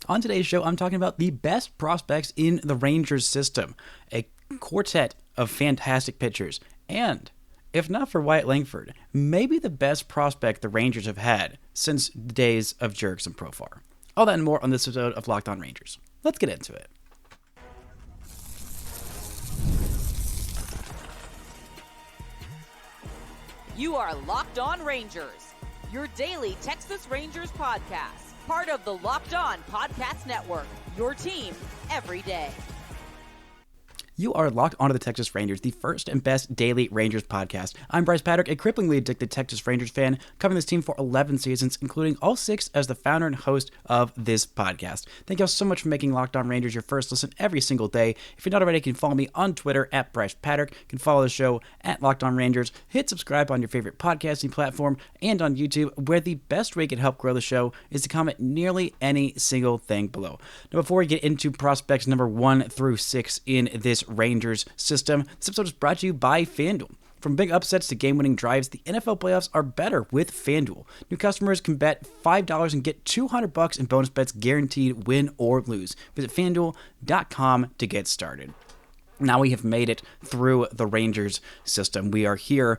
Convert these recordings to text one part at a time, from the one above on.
On today's show, I'm talking about the best prospects in the Rangers system, a quartet of fantastic pitchers, and, if not for Wyatt Langford, maybe the best prospect the Rangers have had since the days of Jerks and Profar. All that and more on this episode of Locked On Rangers. Let's get into it. You are Locked On Rangers, your daily Texas Rangers podcast. Part of the Locked On Podcast Network, your team every day. You are locked onto the Texas Rangers, the first and best daily Rangers podcast. I'm Bryce Patrick, a cripplingly addicted Texas Rangers fan, covering this team for 11 seasons, including all 6 as the founder and host of this podcast. Thank you all so much for making Locked On Rangers your first listen every single day. If you're not already, you can follow me on Twitter at Bryce Patrick. You can follow the show at Locked On Rangers. Hit subscribe on your favorite podcasting platform and on YouTube, where the best way you can help grow the show is to comment nearly any single thing below. Now, before we get into prospects number 1 through 6 in this Rangers system, this episode is brought to you by FanDuel. From big upsets to game-winning drives, the NFL playoffs are better with FanDuel. New customers can bet $5 and get $200 in bonus bets guaranteed, win or lose. Visit FanDuel.com to get started. Now we have made it through the Rangers system. We are here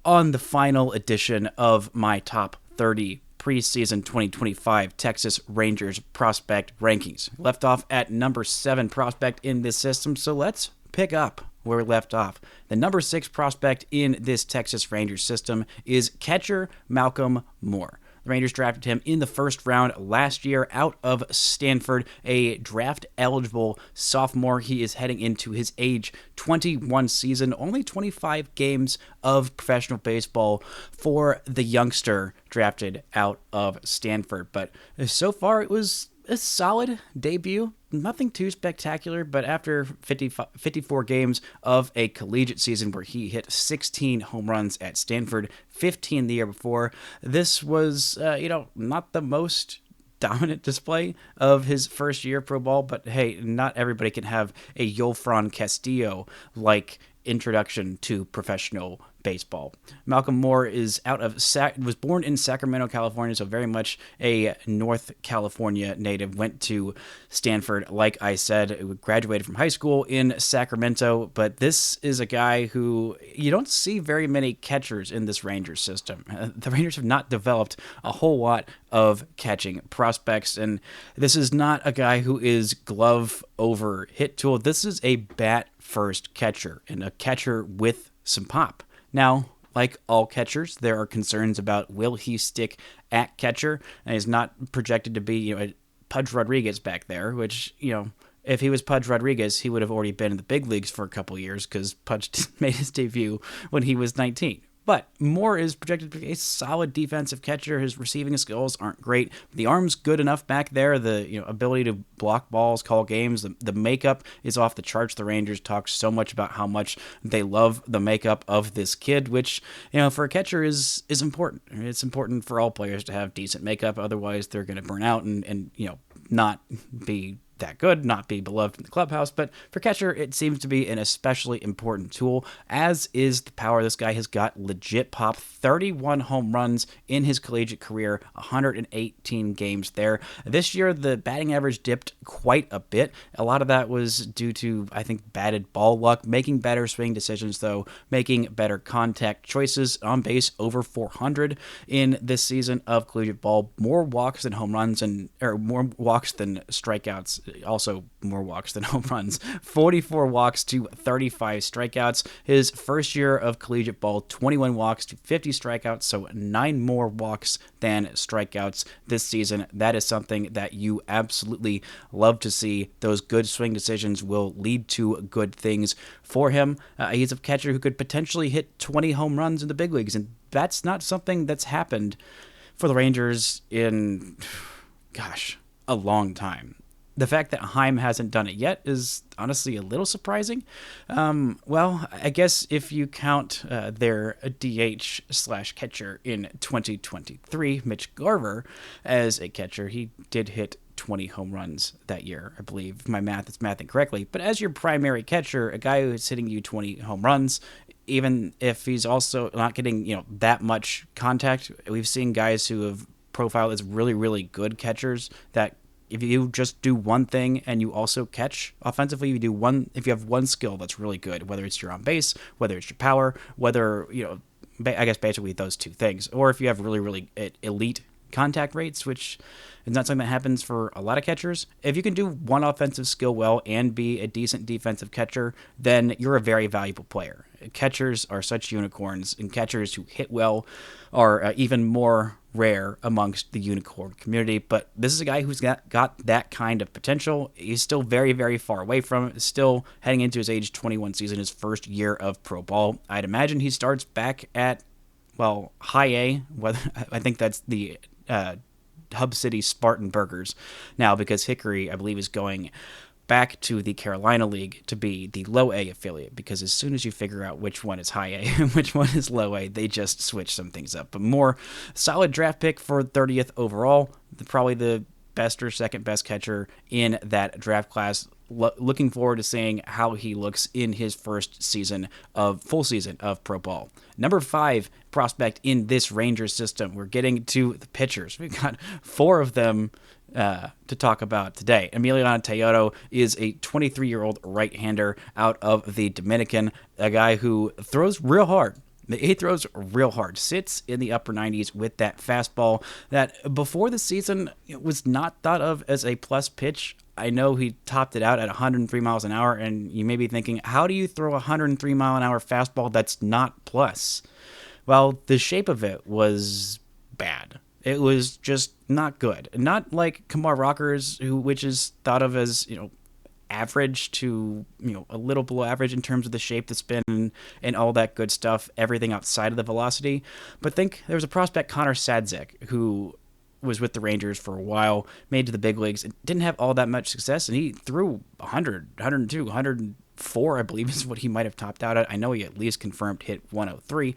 on the final edition of my top 30 preseason 2025 Texas Rangers prospect rankings. Left off at number 7 prospect in this system, so let's pick up where we left off. The number 6 prospect in this Texas Rangers system is catcher Malcolm Moore. The Rangers drafted him in the first round last year out of Stanford, a draft-eligible sophomore. He is heading into his age 21 season, only 25 games of professional baseball for the youngster drafted out of Stanford. But so far, it was a solid debut. Nothing too spectacular, but after 54 games of a collegiate season where he hit 16 home runs at Stanford, 15 the year before, this was, not the most dominant display of his first year pro ball, but hey, not everybody can have a Yolfran Castillo-like introduction to professional baseball. Malcolm Moore is was born in Sacramento, California, so very much a North California native. Went to Stanford, like I said, graduated from high school in Sacramento, but this is a guy who you don't see very many catchers in this Rangers system. The Rangers have not developed a whole lot of catching prospects, and this is not a guy who is glove over hit tool. This is a bat first catcher, and a catcher with some pop. Now, like all catchers, there are concerns about will he stick at catcher, and he's not projected to be, a Pudge Rodriguez back there, which, if he was Pudge Rodriguez, he would have already been in the big leagues for a couple of years because Pudge made his debut when he was 19. But Moore is projected to be a solid defensive catcher. His receiving skills aren't great. The arm's good enough back there. The ability to block balls, call games. The makeup is off the charts. The Rangers talk so much about how much they love the makeup of this kid, which for a catcher is important. It's important for all players to have decent makeup. Otherwise, they're going to burn out and not be that good, not be beloved in the clubhouse. But for catcher, it seems to be an especially important tool, as is the power. This guy has got legit pop. 31 home runs in his collegiate career, 118 games there. This year, the batting average dipped quite a bit. A lot of that was due to, I think, batted ball luck, making better swing decisions, though, making better contact choices. On base, over 400 in this season of collegiate ball. More walks than home runs, or more walks than strikeouts. Also more walks than home runs. 44 walks to 35 strikeouts. His first year of collegiate ball, 21 walks to 50 strikeouts, so 9 more walks than strikeouts this season. That is something that you absolutely love to see. Those good swing decisions will lead to good things for him. He's a catcher who could potentially hit 20 home runs in the big leagues, and that's not something that's happened for the Rangers in, a long time. The fact that Heim hasn't done it yet is honestly a little surprising. I guess if you count their DH/catcher in 2023, Mitch Garver, as a catcher, he did hit 20 home runs that year, I believe, if my math is mathing correctly. But as your primary catcher, a guy who's hitting you 20 home runs, even if he's also not getting, that much contact, we've seen guys who have profiled as really, really good catchers that if you just do one thing and you also catch offensively, if you have one skill that's really good, whether it's your on base, whether it's your power, whether, I guess basically those two things, or if you have really, really elite contact rates, which is not something that happens for a lot of catchers. If you can do one offensive skill well and be a decent defensive catcher, then you're a very valuable player. Catchers are such unicorns, and catchers who hit well are even more rare amongst the unicorn community. But this is a guy who's got that kind of potential. He's still very, very far away from it. Still heading into his age 21 season, his first year of pro ball. I'd imagine he starts back at, high A. I think that's the Hub City Spartan Burgers now, because Hickory, I believe, is going back to the Carolina League to be the low A affiliate, because as soon as you figure out which one is high A and which one is low A, they just switch some things up. But more solid draft pick for 30th overall, probably the best or second best catcher in that draft class. Looking forward to seeing how he looks in his first full season of pro ball. Number 5 prospect in this Rangers system. We're getting to the pitchers. We've got 4 of them to talk about today. Emiliano Teodo is a 23-year-old right-hander out of the Dominican, a guy who throws real hard. He throws real hard, sits in the upper 90s with that fastball that before the season was not thought of as a plus pitch. I know he topped it out at 103 miles an hour, and you may be thinking, how do you throw a 103 mile an hour fastball that's not plus? Well, the shape of it was bad. It was just not good. Not like Kumar Rocker's, which is thought of as, average to, a little below average in terms of the shape, the spin, and all that good stuff, everything outside of the velocity. But think there was a prospect, Connor Sadzik, who was with the Rangers for a while, made to the big leagues, and didn't have all that much success, and he threw 100, 102, 104, I believe is what he might have topped out at. I know he at least confirmed hit 103,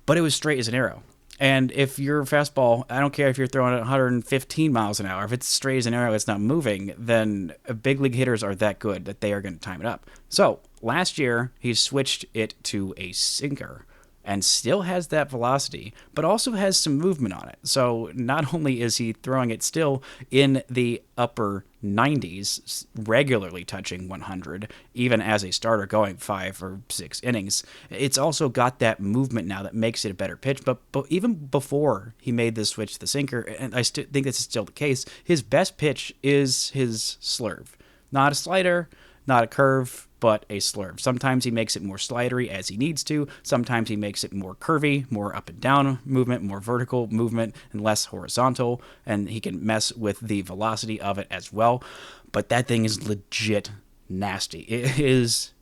but it was straight as an arrow. And if your fastball, I don't care if you're throwing it 115 miles an hour, if it's straight as an arrow, it's not moving, then big league hitters are that good that they are going to time it up. So last year, he switched it to a sinker and still has that velocity, but also has some movement on it. So not only is he throwing it still in the upper 90s, regularly touching 100, even as a starter going 5 or 6 innings, it's also got that movement now that makes it a better pitch. But even before he made this switch to the sinker, and I think this is still the case, his best pitch is his slurve. Not a slider, not a curve, but a slurve. Sometimes he makes it more slidery as he needs to. Sometimes he makes it more curvy, more up and down movement, more vertical movement, and less horizontal. And he can mess with the velocity of it as well. But that thing is legit nasty. It is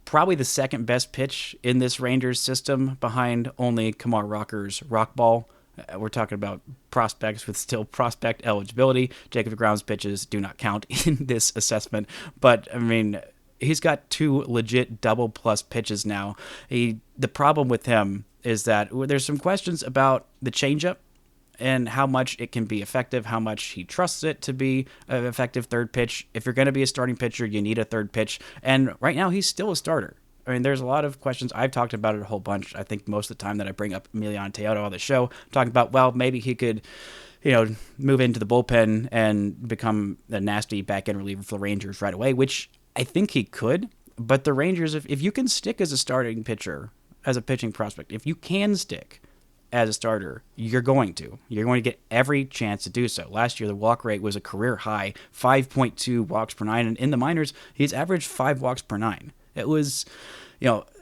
probably the second best pitch in this Rangers system, behind only Kumar Rocker's rock ball. We're talking about prospects with still prospect eligibility. Jacob deGrom's pitches do not count in this assessment. But, I mean, he's got 2 legit double plus pitches now. The problem with him is that there's some questions about the changeup and how much it can be effective, how much he trusts it to be an effective third pitch. If you're going to be a starting pitcher, you need a third pitch. And right now, he's still a starter. I mean, there's a lot of questions. I've talked about it a whole bunch. I think most of the time that I bring up Emiliano Teodo on the show, talking about, well, maybe he could, move into the bullpen and become a nasty back-end reliever for the Rangers right away, which I think he could. But the Rangers, if you can stick as a starting pitcher, as a pitching prospect, if you can stick as a starter, you're going to. You're going to get every chance to do so. Last year, the walk rate was a career high, 5.2 walks per 9. And in the minors, he's averaged 5 walks per 9. It was,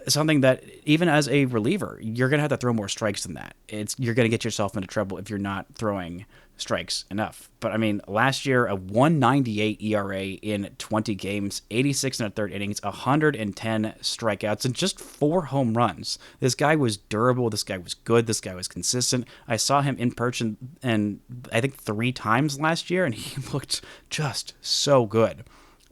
something that even as a reliever, you're going to have to throw more strikes than that. You're going to get yourself into trouble if you're not throwing strikes enough. But I mean, last year, a 1.98 ERA in 20 games, 86 1/3 innings, 110 strikeouts, and just 4 home runs. This guy was durable. This guy was good. This guy was consistent. I saw him in person, and I think 3 times last year, and he looked just so good.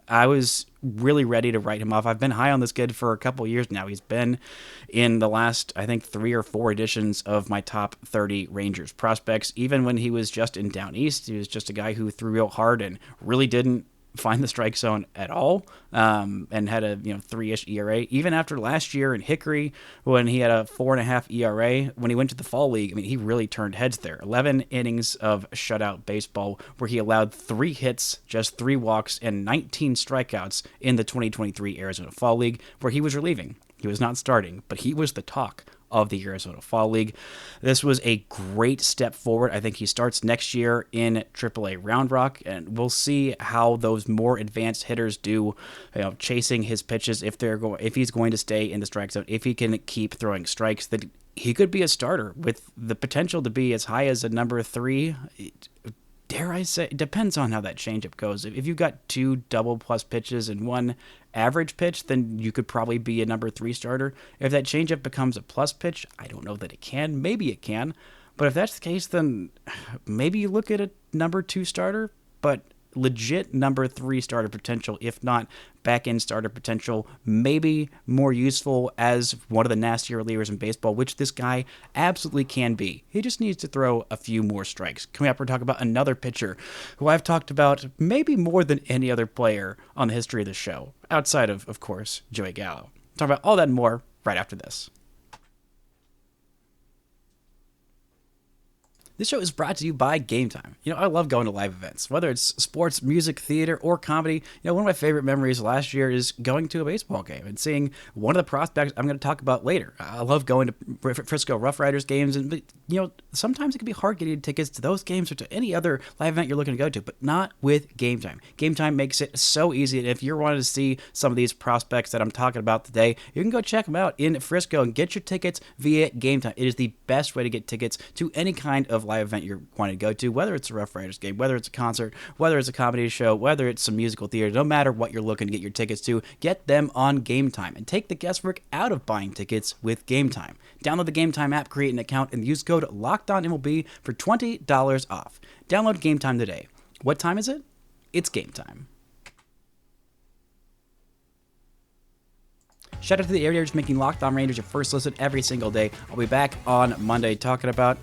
I was really ready to write him off. I've been high on this kid for a couple years now. He's been in the last, I think, 3 or 4 editions of my top 30 Rangers prospects. Even when he was just in Down East, he was just a guy who threw real hard and really didn't find the strike zone at all, and had a 3-ish ERA. Even after last year in Hickory, when he had a 4.5 ERA, when he went to the fall league, I mean, he really turned heads there. 11 innings of shutout baseball where he allowed 3 hits, just 3 walks, and 19 strikeouts in the 2023 Arizona Fall League, where he was relieving. He was not starting, but he was the talk of the Arizona Fall League. This was a great step forward. I think he starts next year in AAA Round Rock, and we'll see how those more advanced hitters do, chasing his pitches, if he's going to stay in the strike zone, if he can keep throwing strikes, that he could be a starter with the potential to be as high as a number 3. Dare I say, it depends on how that changeup goes. If you've got 2 double plus pitches and 1 average pitch, then you could probably be a number 3 starter. If that changeup becomes a plus pitch, I don't know that it can. Maybe it can. But if that's the case, then maybe you look at a number 2 starter, but legit number 3 starter potential, if not back-end starter potential, maybe more useful as one of the nastier relievers in baseball, which this guy absolutely can be. He just needs to throw a few more strikes. Coming up, we're talking about another pitcher who I've talked about maybe more than any other player on the history of the show, outside of course, Joey Gallo. Talk about all that and more right after this. This show is brought to you by Game Time. I love going to live events, whether it's sports, music, theater, or comedy. One of my favorite memories last year is going to a baseball game and seeing one of the prospects I'm going to talk about later. I love going to Frisco Rough Riders games, but sometimes it can be hard getting tickets to those games or to any other live event you're looking to go to, but not with Game Time. Game Time makes it so easy, and if you're wanting to see some of these prospects that I'm talking about today, you can go check them out in Frisco and get your tickets via Game Time. It is the best way to get tickets to any kind of live event you're wanting to go to, whether it's a Rough Riders game, whether it's a concert, whether it's a comedy show, whether it's some musical theater. No matter what you're looking to get your tickets to, get them on Game Time and take the guesswork out of buying tickets with Game Time. Download the Game Time app, create an account, and use code LOCKEDONMLB for $20 off. Download Game Time today. What time is it? It's Game Time. Shout out to the areas making Locked On Rangers your first listen every single day. I'll be back on Monday talking about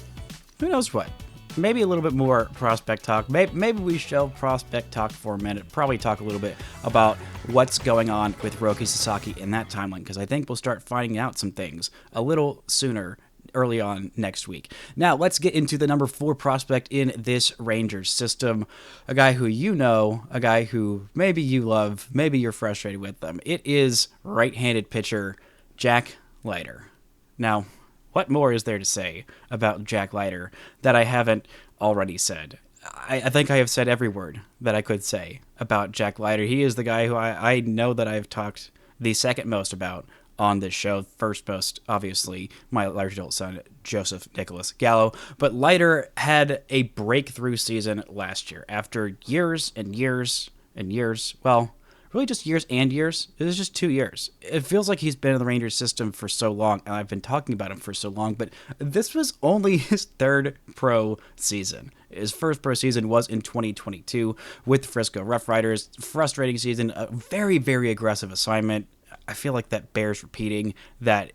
who knows what. Maybe a little bit more prospect talk. Maybe we shelve prospect talk for a minute. Probably talk a little bit about what's going on with Roki Sasaki in that timeline, because I think we'll start finding out some things a little sooner, early on next week. Now, let's get into the number 4 prospect in this Rangers system. A guy who a guy who maybe you love, maybe you're frustrated with them. It is right-handed pitcher Jack Leiter. Now, what more is there to say about Jack Leiter that I haven't already said? I think I have said every word that I could say about Jack Leiter. He is the guy who I know that I've talked the second most about on this show. First most, obviously, my large adult son, Joseph Nicholas Gallo. But Leiter had a breakthrough season last year after years and years and years. Well, really just years and years. It was just 2 years. It feels like he's been in the Rangers system for so long, and I've been talking about him for so long, but this was only his 3rd pro season. His first pro season was in 2022 with Frisco Rough Riders. Frustrating season, a very, very aggressive assignment. I feel like that bears repeating that,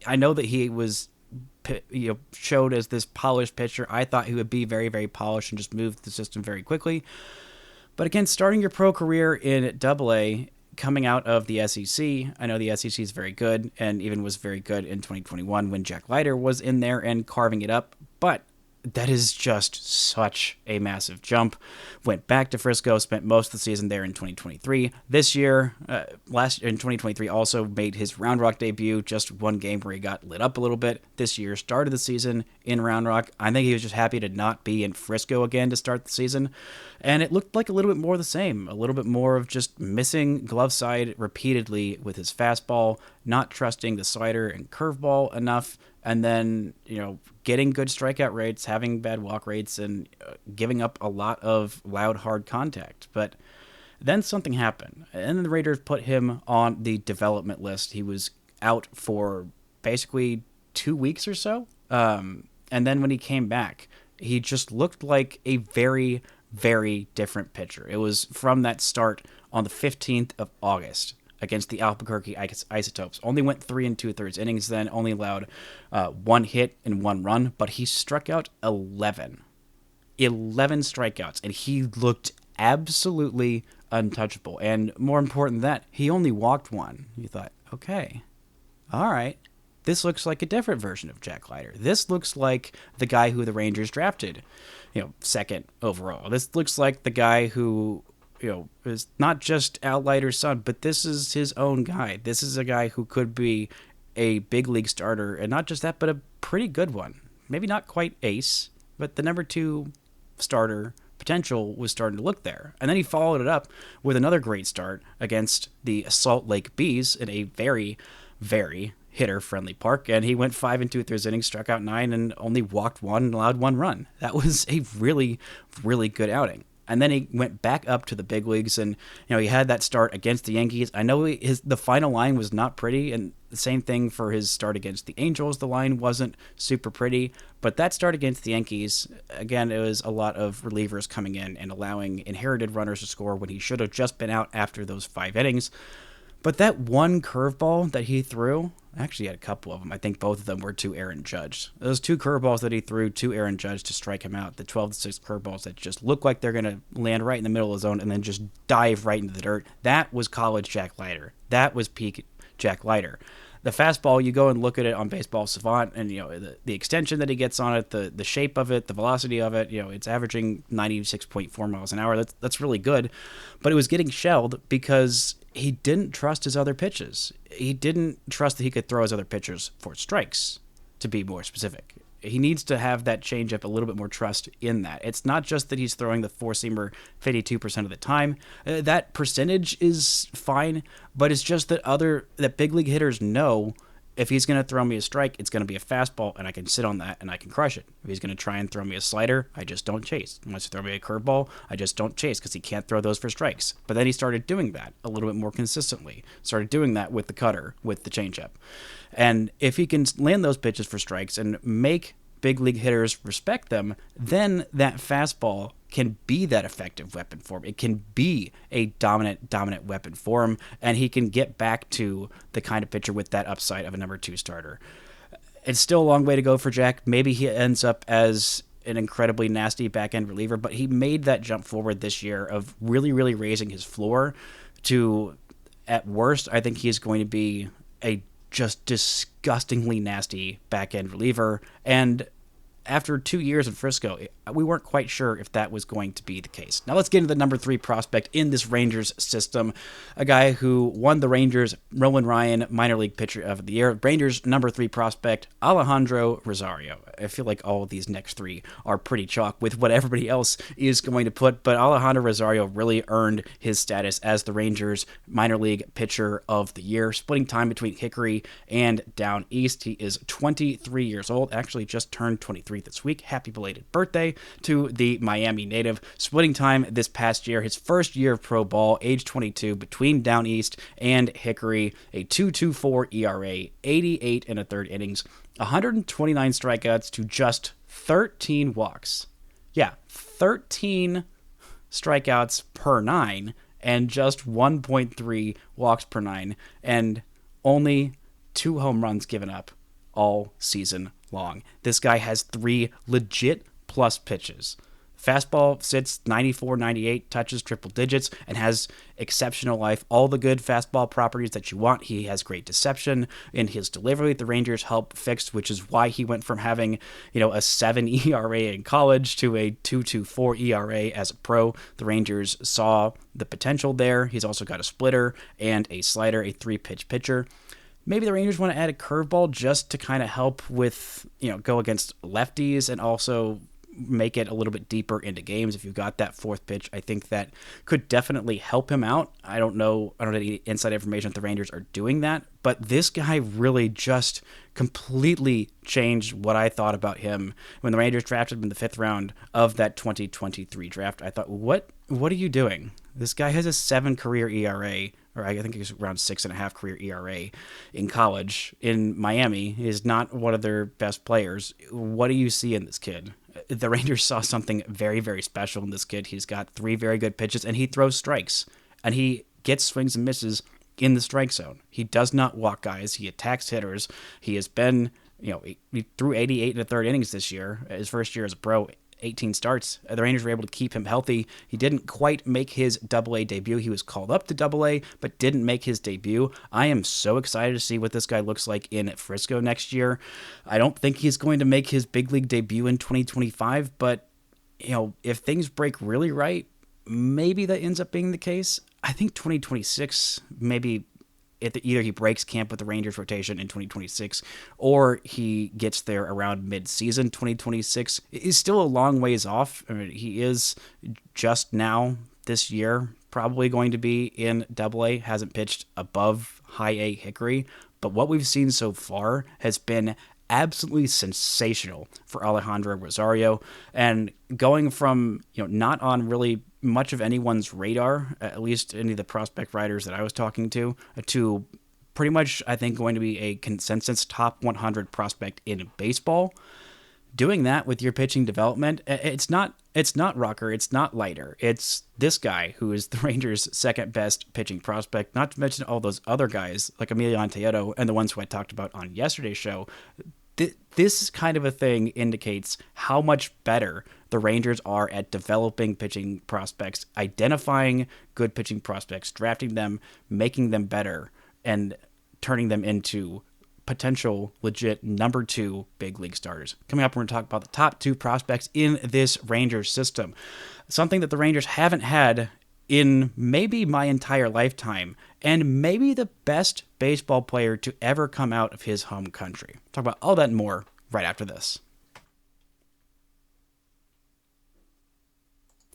I know that he was showed as this polished pitcher. I thought he would be very, very polished and just move the system very quickly. But again, starting your pro career in AA, coming out of the SEC, I know the SEC is very good and even was very good in 2021 when Jack Leiter was in there and carving it up. But that is just such a massive jump. Went back to Frisco, spent most of the season there in 2023. This year, last in 2023, also made his Round Rock debut. Just one game where he got lit up a little bit. This year, started the season in Round Rock. I think he was just happy to not be in Frisco again to start the season. And it looked like a little bit more of the same. A little bit more of just missing glove side repeatedly with his fastball, not trusting the slider and curveball enough, and then, getting good strikeout rates, having bad walk rates, and giving up a lot of loud, hard contact. But then something happened, and the Raiders put him on the development list. He was out for basically 2 weeks or so. And then when he came back, he just looked like a very, very different pitcher. It was from that start on the 15th of August against the Albuquerque Isotopes. Only went 3 2/3 innings then, only allowed 1 hit and 1 run, but he struck out 11 strikeouts, and he looked absolutely untouchable. And more important than that, he only walked one. You thought, okay, all right. This looks like a different version of Jack Leiter. This looks like the guy who the Rangers drafted, second overall. This looks like the guy who, is not just Al Leiter's son, but this is his own guy. This is a guy who could be a big league starter, and not just that, but a pretty good one. Maybe not quite ace, but the number 2 starter potential was starting to look there. And then he followed it up with another great start against the Salt Lake Bees in a very, very hitter-friendly park, and he went 5 2/3 innings, struck out 9, and only walked 1 and allowed 1 run. That was a really, really good outing. And then he went back up to the big leagues, and he had that start against the Yankees. I know the final line was not pretty, and the same thing for his start against the Angels. The line wasn't super pretty, but that start against the Yankees, again, it was a lot of relievers coming in and allowing inherited runners to score when he should have just been out after those 5 innings. But that one curveball that he threw, actually had a couple of them. I think both of them were to Aaron Judge. Those 2 curveballs that he threw to Aaron Judge to strike him out, the 12-6 curveballs that just look like they're going to land right in the middle of the zone and then just dive right into the dirt. That was college Jack Leiter. That was peak Jack Leiter. The fastball, you go and look at it on Baseball Savant, and the extension that he gets on it, the shape of it, the velocity of it, it's averaging 96.4 miles an hour. That's really good, but it was getting shelled because he didn't trust his other pitches. He didn't trust that he could throw his other pitchers for strikes, to be more specific. He needs to have that changeup, a little bit more trust in that. It's not just that he's throwing the 4-seamer 52% of the time. That percentage is fine, but it's just that big league hitters know if he's going to throw me a strike, it's going to be a fastball, and I can sit on that, and I can crush it. If he's going to try and throw me a slider, I just don't chase. He wants to throw me a curveball, I just don't chase because he can't throw those for strikes. But then he started doing that a little bit more consistently. Started doing that with the cutter, with the changeup. And if he can land those pitches for strikes and make big league hitters respect them, then that fastball can be that effective weapon for him. It can be a dominant weapon for him, and he can get back to the kind of pitcher with that upside of a number 2 starter. It's still a long way to go for Jack. Maybe he ends up as an incredibly nasty back-end reliever, but he made that jump forward this year of really, really raising his floor to, at worst, I think he's going to be a just disgustingly nasty back-end reliever. And after 2 years in Frisco, we weren't quite sure if that was going to be the case. Now let's get into the number 3 prospect in this Rangers system, a guy who won the Rangers Roland Ryan Minor League Pitcher of the Year. Rangers number 3 prospect, Alejandro Rosario. I feel like all of these next 3 are pretty chalk with what everybody else is going to put, but Alejandro Rosario really earned his status as the Rangers Minor League Pitcher of the Year, splitting time between Hickory and Down East. He is 23 years old, actually just turned 23 this week. Happy belated birthday to the Miami native. Splitting time this past year, his first year of pro ball, age 22, between Down East and Hickory, a 2.24 ERA, 88 1/3 innings, 129 strikeouts to just 13 walks. Yeah, 13 strikeouts per 9 and just 1.3 walks per 9, and only 2 home runs given up all season long. This guy has 3 legit plus pitches. Fastball sits 94, 98, touches triple digits, and has exceptional life. All the good fastball properties that you want. He has great deception in his delivery. The Rangers help fix, which is why he went from having, a 7 ERA in college to a 2.24 ERA as a pro. The Rangers saw the potential there. He's also got a splitter and a slider, a 3-pitch pitcher. Maybe the Rangers want to add a curveball just to kind of help with, go against lefties and also make it a little bit deeper into games. If you've got that 4th pitch, I think that could definitely help him out. I don't have any inside information if the Rangers are doing that, but this guy really just completely changed what I thought about him when the Rangers drafted him in the 5th round of that 2023 draft. I thought, what are you doing? This guy has a 7 career ERA, or I think it's around 6.5 career ERA in college in Miami. He is not one of their best players. What do you see in this kid? The Rangers saw something very, very special in this kid. He's got 3 very good pitches, and he throws strikes, and he gets swings and misses in the strike zone. He does not walk guys. He attacks hitters. He has been, he threw 88 1/3 innings this year, his first year as a pro. 18 starts. The Rangers were able to keep him healthy. He didn't quite make his AA debut. He was called up to AA, but didn't make his debut. I am so excited to see what this guy looks like in Frisco next year. I don't think he's going to make his big league debut in 2025, but if things break really right, maybe that ends up being the case. I think 2026, maybe either he breaks camp with the Rangers rotation in 2026 or he gets there around mid-season 2026. Is still a long ways off. I mean, he is just now this year probably going to be in AA, hasn't pitched above high A Hickory, but what we've seen so far has been absolutely sensational for Alejandro Rosario, and going from not on really much of anyone's radar, at least any of the prospect writers that I was talking to pretty much I think going to be a consensus top 100 prospect in baseball. Doing that with your pitching development, it's not Rocker, it's not Leiter, it's this guy who is the Rangers' second best pitching prospect, not to mention all those other guys like Emiliano Teodo and the ones who I talked about on yesterday's show. This kind of a thing indicates how much better the Rangers are at developing pitching prospects, identifying good pitching prospects, drafting them, making them better, and turning them into potential legit number 2 big league starters. Coming up, we're going to talk about the top 2 prospects in this Rangers system. Something that the Rangers haven't had in maybe my entire lifetime, and maybe the best baseball player to ever come out of his home country. Talk about all that and more right after this.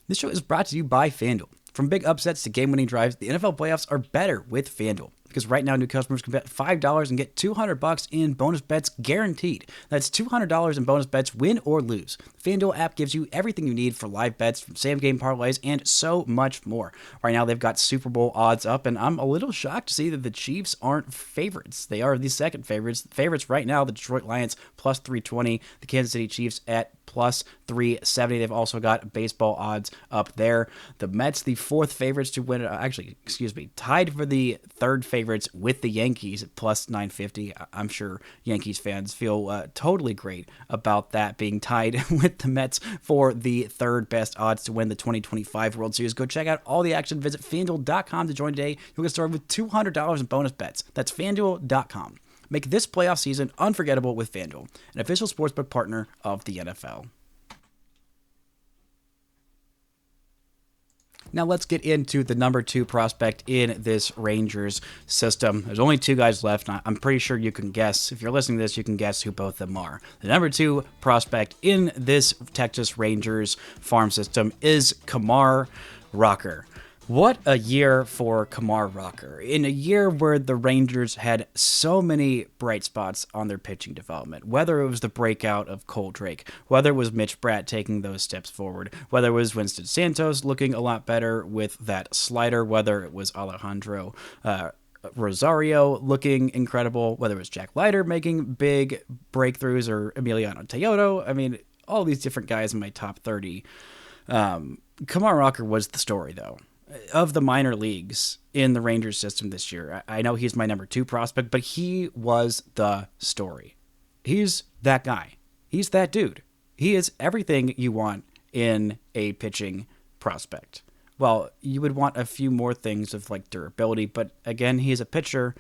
This show is brought to you by FanDuel. From big upsets to game-winning drives, the NFL playoffs are better with FanDuel. Because right now, new customers can bet $5 and get $200 in bonus bets guaranteed. That's $200 in bonus bets, win or lose. The FanDuel app gives you everything you need for live bets, from same-game parlays, and so much more. Right now, they've got Super Bowl odds up, and I'm a little shocked to see that the Chiefs aren't favorites. They are the second favorites. Favorites right now, the Detroit Lions plus 320, the Kansas City Chiefs at plus 370. They've also got baseball odds up there. The Mets, the fourth favorites to win, tied for the third favorites with the Yankees at plus 950. I'm sure Yankees fans feel totally great about that being tied with the Mets for the third best odds to win the 2025 World Series. Go check out all the action. Visit FanDuel.com to join today. You'll get started with $200 in bonus bets. That's FanDuel.com. Make this playoff season unforgettable with FanDuel, an official sportsbook partner of the NFL. Now let's get into the number 2 prospect in this Rangers system. There's only 2 guys left, and I'm pretty sure you can guess. If you're listening to this, you can guess who both of them are. The number 2 prospect in this Texas Rangers farm system is Kumar Rocker. What a year for Kumar Rocker. In a year where the Rangers had so many bright spots on their pitching development, whether it was the breakout of Cole Drake, whether it was Mitch Bratt taking those steps forward, whether it was Winston Santos looking a lot better with that slider, whether it was Alejandro Rosario looking incredible, whether it was Jack Leiter making big breakthroughs or Emiliano Teodo. I mean, all these different guys in my top 30. Kumar Rocker was the story, though, of the minor leagues in the Rangers system this year. I know he's my number 2 prospect, but he was the story. He's that guy. He's that dude. He is everything you want in a pitching prospect. Well, you would want a few more things of like durability, but again, he's a pitcher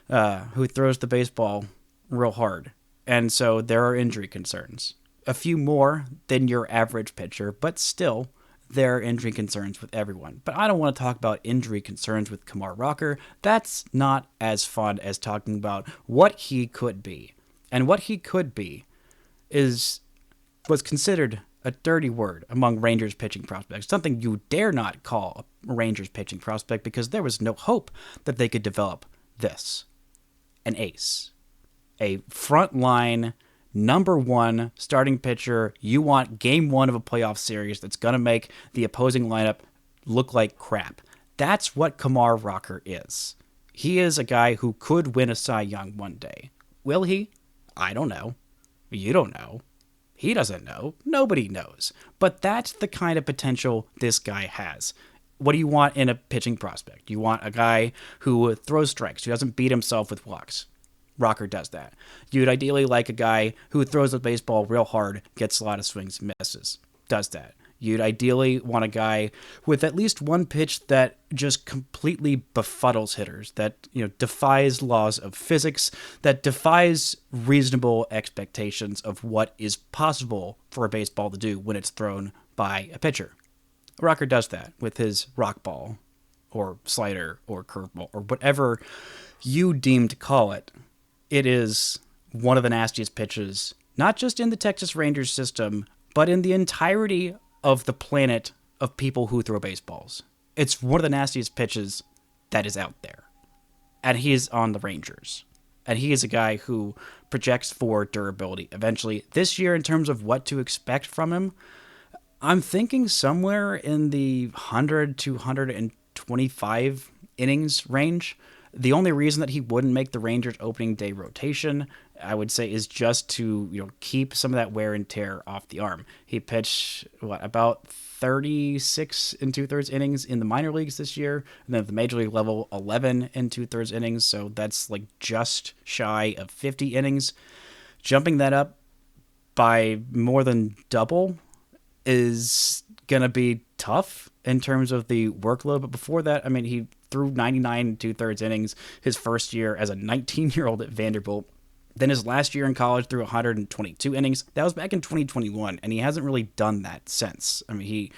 who throws the baseball real hard. And so there are injury concerns. A few more than your average pitcher, but still there are injury concerns with everyone. But I don't want to talk about injury concerns with Kumar Rocker. That's not as fun as talking about what he could be. And what he could be was considered a dirty word among Rangers pitching prospects, something you dare not call a Rangers pitching prospect because there was no hope that they could develop this. An ace. A frontline number 1 starting pitcher you want game 1 of a playoff series that's going to make the opposing lineup look like crap. That's what Kumar Rocker is. He is a guy who could win a Cy Young one day. Will he? I don't know. You don't know. He doesn't know. Nobody knows. But that's the kind of potential this guy has. What do you want in a pitching prospect? You want a guy who throws strikes, who doesn't beat himself with walks. Rocker does that. You'd ideally like a guy who throws the baseball real hard, gets a lot of swings and misses. does that. You'd ideally want a guy with at least one pitch that just completely befuddles hitters, that defies laws of physics, that defies reasonable expectations of what is possible for a baseball to do when it's thrown by a pitcher. Rocker does that with his rock ball or slider or curveball or whatever you deem to call it. It is one of the nastiest pitches, not just in the Texas Rangers system, but in the entirety of the planet of people who throw baseballs. It's one of the nastiest pitches that is out there. And he is on the Rangers. And he is a guy who projects for durability eventually. This year, in terms of what to expect from him, I'm thinking somewhere in the 100 to 125 innings range. The only reason that he wouldn't make the Rangers opening day rotation, I would say, is just to keep some of that wear and tear off the arm. He pitched about 36 and 2/3 innings in the minor leagues this year, and then at the major league level, 11 and 2/3 innings. So that's like just shy of 50 innings. Jumping that up by more than double is gonna be tough in terms of the workload. But before that, I mean, he threw 99 and 2/3 innings his first year as a 19-year-old at Vanderbilt. Then his last year in college threw 122 innings. That was back in 2021, and he hasn't really done that since. I mean, he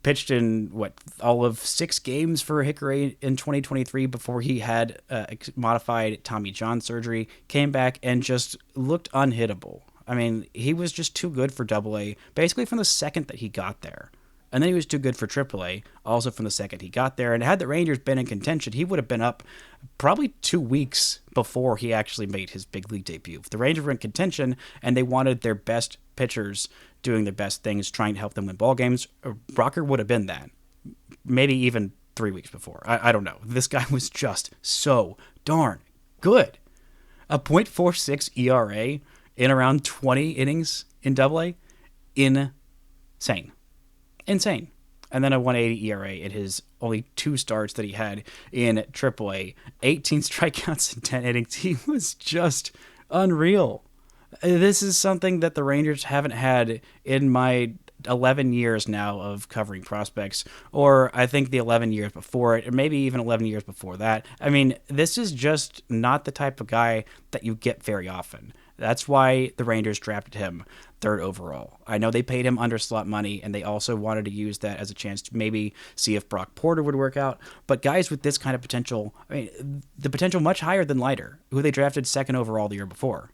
pitched in, all of 6 games for Hickory in 2023 before he had modified Tommy John surgery, came back and just looked unhittable. I mean, he was just too good for AA, basically from the second that he got there. And then he was too good for AAA, also from the second he got there. And had the Rangers been in contention, he would have been up probably 2 weeks before he actually made his big league debut. If the Rangers were in contention and they wanted their best pitchers doing their best things, trying to help them win ball games, Rocker would have been that. Maybe even 3 weeks before. I don't know. This guy was just so darn good. A .46 ERA in around 20 innings in AA? Insane. Insane. And then a 180 ERA in his only 2 starts that he had in AAA. 18 strikeouts in 10 innings. He was just unreal. This is something that the Rangers haven't had in my 11 years now of covering prospects, or I think the 11 years before it, or maybe even 11 years before that. I mean, this is just not the type of guy that you get very often. That's why the Rangers drafted him 3rd overall. I know they paid him under slot money, and they also wanted to use that as a chance to maybe see if Brock Porter would work out. But guys with this kind of potential, I mean, the potential much higher than Leiter, who they drafted 2nd overall the year before.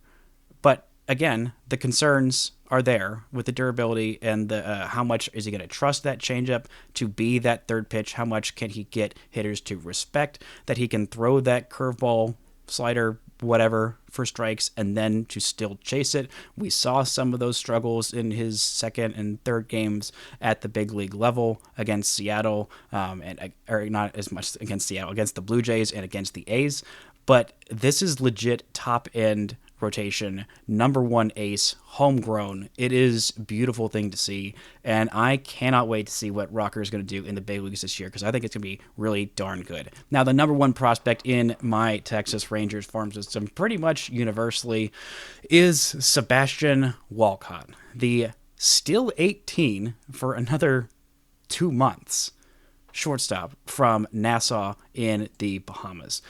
But again, the concerns are there with the durability and the how much is he going to trust that changeup to be that third pitch? How much can he get hitters to respect that he can throw that curveball, slider, whatever for strikes and then to still chase it? We saw some of those struggles in his 2nd and 3rd games at the big league level against Seattle, or not as much against Seattle, against the Blue Jays and against the A's. But this is legit top end rotation, number 1 ace, homegrown. It is a beautiful thing to see, and I cannot wait to see what Rocker is going to do in the big leagues this year, because I think it's going to be really darn good. Now, the number 1 prospect in my Texas Rangers farm system, pretty much universally, is Sebastian Walcott, the still 18 for another 2 months shortstop from Nassau in the Bahamas.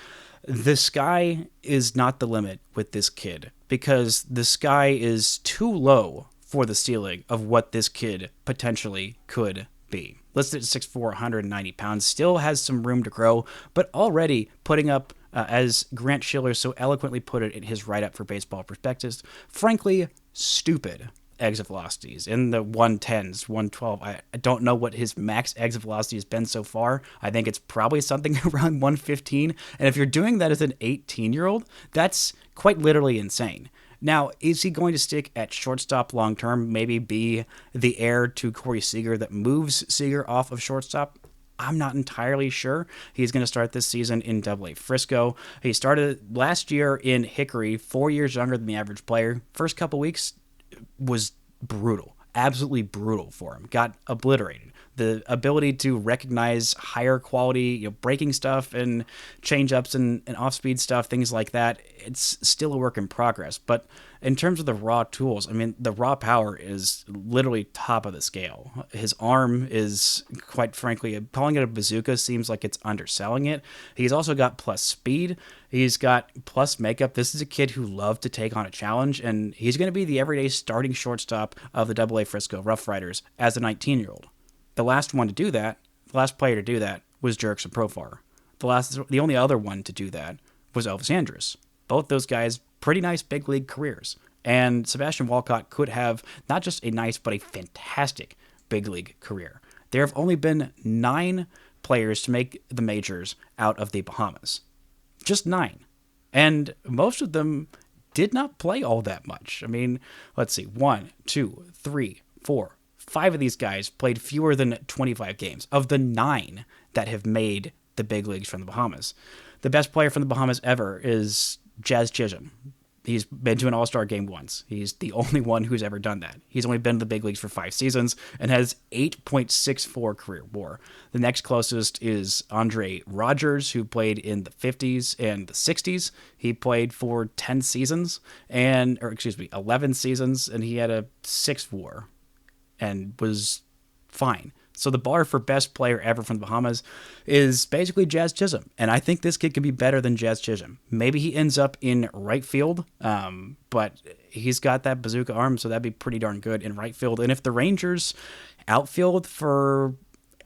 The sky is not the limit with this kid, because the sky is too low for the ceiling of what this kid potentially could be. Listed at 6'4", 190 pounds, still has some room to grow, but already putting up, as Grant Schiller so eloquently put it in his write-up for Baseball Prospectus, frankly, stupid exit velocities in the 110s, 112. I don't know what his max exit velocity has been so far. I think it's probably something around 115. And if you're doing that as an 18-year-old, that's quite literally insane. Now, is he going to stick at shortstop long term? Maybe be the heir to Corey Seager that moves Seager off of shortstop? I'm not entirely sure. He's going to start this season in AA Frisco. He started last year in Hickory, 4 years younger than the average player. First couple weeks was brutal, absolutely brutal for him. Got obliterated. The ability to recognize higher quality, breaking stuff and change-ups and off-speed stuff, things like that, it's still a work in progress. But in terms of the raw tools, I mean, the raw power is literally top of the scale. His arm is, quite frankly, calling it a bazooka seems like it's underselling it. He's also got plus speed. He's got plus makeup. This is a kid who loved to take on a challenge, and he's going to be the everyday starting shortstop of the AA Frisco Rough Riders as a 19-year-old. The last player to do that was Jurickson Profar. The only other one to do that was Elvis Andrus. Both those guys, pretty nice big league careers. And Sebastian Walcott could have not just a nice, but a fantastic big league career. There have only been 9 players to make the majors out of the Bahamas. Just 9. And most of them did not play all that much. I mean, let's see, 1, 2, 3, 4, 5 of these guys played fewer than 25 games of the 9 that have made the big leagues from the Bahamas. The best player from the Bahamas ever is Jazz Chisholm. He's been to an All-Star game once. He's the only one who's ever done that. He's only been to the big leagues for 5 seasons and has 8.64 career WAR. The next closest is Andre Rogers, who played in the 50s and the 60s. He played for 11 seasons, and he had a 6 WAR and was fine. So the bar for best player ever from the Bahamas is basically Jazz Chisholm. And I think this kid can be better than Jazz Chisholm. Maybe he ends up in right field, but he's got that bazooka arm, so that'd be pretty darn good in right field. And if the Rangers outfield for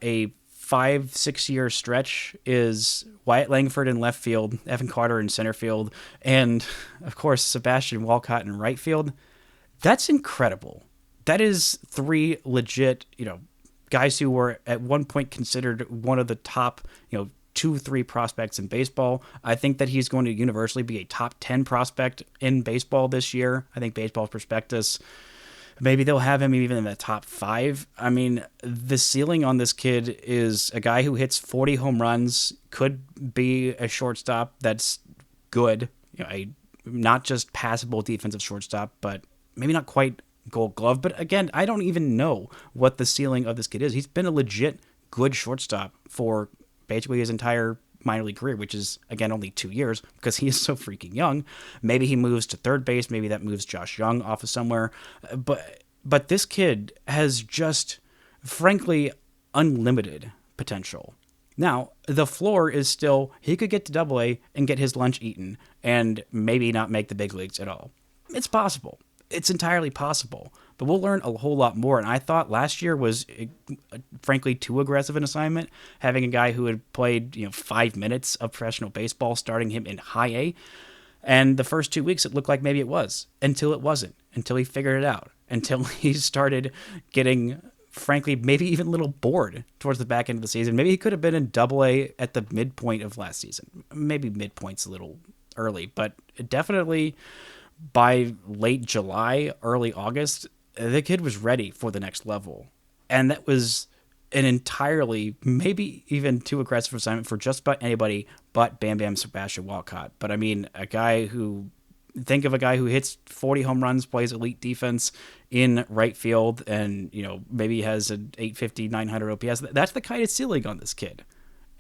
a 5-6 year stretch is Wyatt Langford in left field, Evan Carter in center field, and of course Sebastian Walcott in right field, that's incredible. That is 3 legit, guys who were at one point considered one of the top, 2-3 prospects in baseball. I think that he's going to universally be a top 10 prospect in baseball this year. I think Baseball Prospectus, maybe they'll have him even in the top 5. I mean, the ceiling on this kid is a guy who hits 40 home runs, could be a shortstop that's good, a not just passable defensive shortstop, but maybe not quite Gold Glove. But again, I don't even know what the ceiling of this kid is. He's been a legit good shortstop for basically his entire minor league career, which is, again, only 2 years because he is so freaking young. Maybe he moves to third base. Maybe that moves Josh Young off of somewhere. But this kid has just, frankly, unlimited potential. Now, the floor is still, he could get to AA and get his lunch eaten and maybe not make the big leagues at all. It's possible. It's entirely possible, but we'll learn a whole lot more. And I thought last year was, frankly, too aggressive an assignment, having a guy who had played 5 minutes of professional baseball, starting him in high A. And the first 2 weeks, it looked like maybe it was, until it wasn't, until he figured it out, until he started getting, frankly, maybe even a little bored towards the back end of the season. Maybe he could have been in AA at the midpoint of last season. Maybe midpoint's a little early, but definitely by late July, early August, the kid was ready for the next level. And that was an entirely, maybe even too aggressive assignment for just about anybody but Bam Bam Sebastian Walcott. But I mean, think of a guy who hits 40 home runs, plays elite defense in right field, and, maybe has an 850, 900 OPS. That's the kind of ceiling on this kid.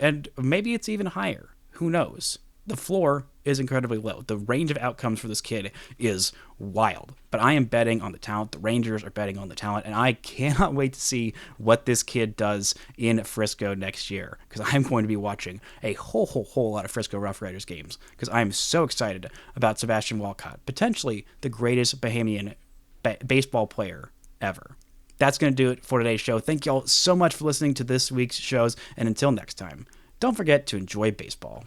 And maybe it's even higher. Who knows? The floor is incredibly low. The range of outcomes for this kid is wild. But I am betting on the talent. The Rangers are betting on the talent. And I cannot wait to see what this kid does in Frisco next year. Because I'm going to be watching a whole lot of Frisco Rough Riders games. Because I'm so excited about Sebastian Walcott. Potentially the greatest Bahamian baseball player ever. That's going to do it for today's show. Thank you all so much for listening to this week's shows. And until next time, don't forget to enjoy baseball.